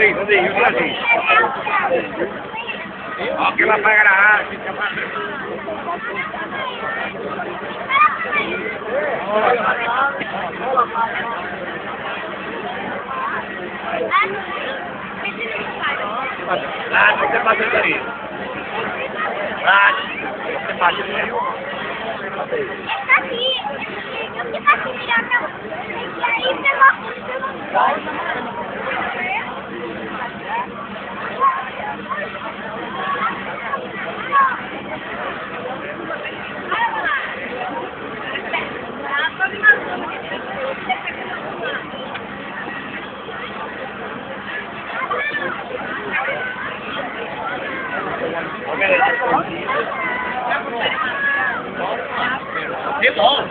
Così, così, così. Occhio la pagherà. Non ti faccio salire. Non ti faccio salire. Tiếp tục.